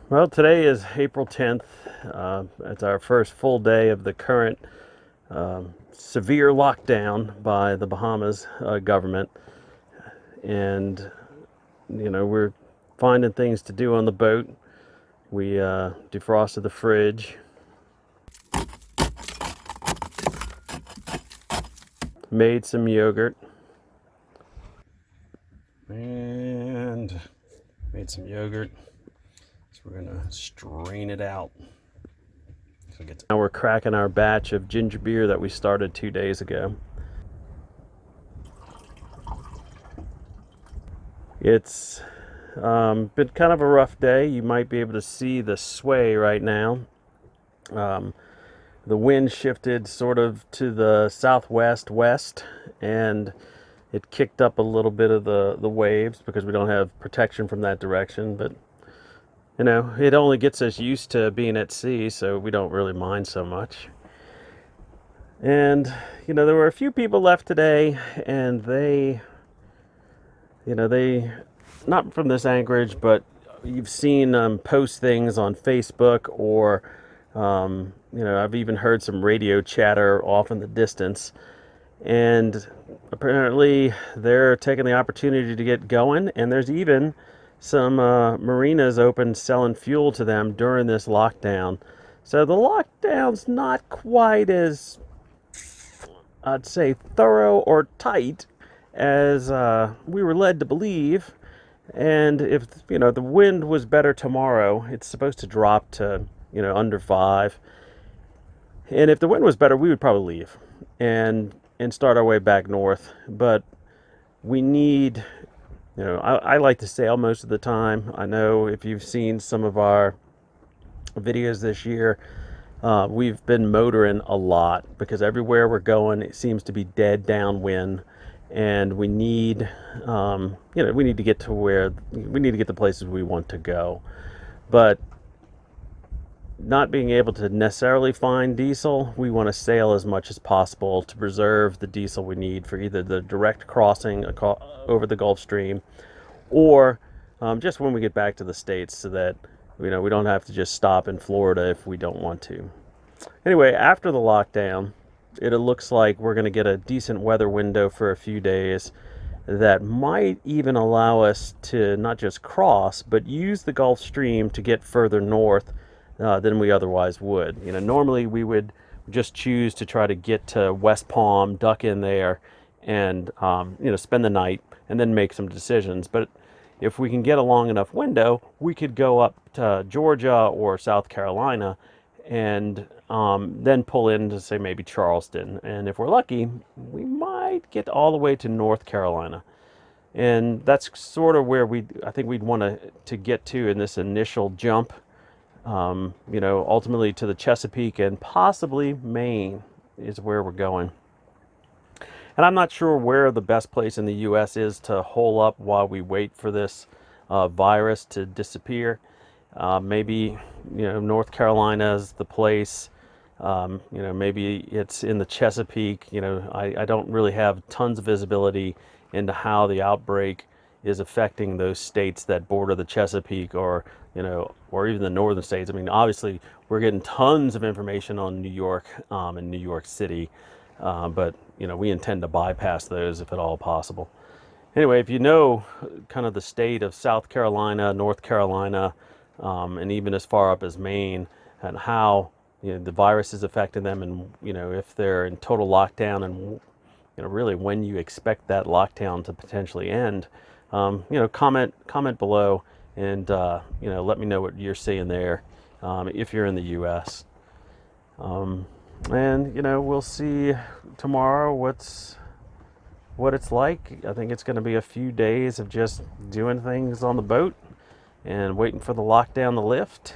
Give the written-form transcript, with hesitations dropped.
Well, today is April 10th. It's our first full day of the current severe lockdown by the Bahamas government. And, we're finding things to do on the boat. We defrosted the fridge, made some yogurt, and made some yogurt. So we're going to strain it out. Now we're cracking our batch of ginger beer that we started 2 days ago. It's been kind of a rough day. You might be able to see the sway right now. Um, the wind shifted sort of to the southwest west, and it kicked up a little bit of the waves because we don't have protection from that direction. But it only gets us used to being at sea, so we don't really mind so much. And there were a few people left today, and they not from this anchorage, but you've seen post things on Facebook, or I've even heard some radio chatter off in the distance, and apparently they're taking the opportunity to get going, and there's even some marinas open selling fuel to them during this lockdown. So the lockdown's not quite as, I'd say, thorough or tight as we were led to believe. And if the wind was better tomorrow, it's supposed to drop to under 5. And if the wind was better, we would probably leave and start our way back north. But we need, I like to sail most of the time. I know if you've seen some of our videos this year, we've been motoring a lot because everywhere we're going, it seems to be dead downwind, and we need to get to where we need to get the places we want to go. But not being able to necessarily find diesel, we want to sail as much as possible to preserve the diesel we need for either the direct crossing over the Gulf Stream, or just when we get back to the States, so that we don't have to just stop in Florida if we don't want to. Anyway, after the lockdown, it looks like we're going to get a decent weather window for a few days that might even allow us to not just cross, but use the Gulf Stream to get further north than we otherwise would. Normally we would just choose to try to get to West Palm, duck in there, and spend the night, and then make some decisions. But if we can get a long enough window, we could go up to Georgia or South Carolina, and then pull into, say, maybe Charleston. And if we're lucky, we might get all the way to North Carolina. And that's sort of where I think we'd want to get to in this initial jump. Ultimately to the Chesapeake, and possibly Maine is where we're going. And I'm not sure where the best place in the U.S. is to hole up while we wait for this virus to disappear. Maybe, North Carolina is the place. Maybe it's in the Chesapeake. I don't really have tons of visibility into how the outbreak is affecting those states that border the Chesapeake, or even the northern states. I mean, obviously, we're getting tons of information on New York and New York City, but we intend to bypass those if at all possible. Anyway, if you know kind of the state of South Carolina, North Carolina, and even as far up as Maine, and how the virus is affecting them, and if they're in total lockdown, and really when you expect that lockdown to potentially end, comment below, and let me know what you're seeing there, if you're in the U.S. And we'll see tomorrow what it's like. I think it's going to be a few days of just doing things on the boat and waiting for the lockdown to lift,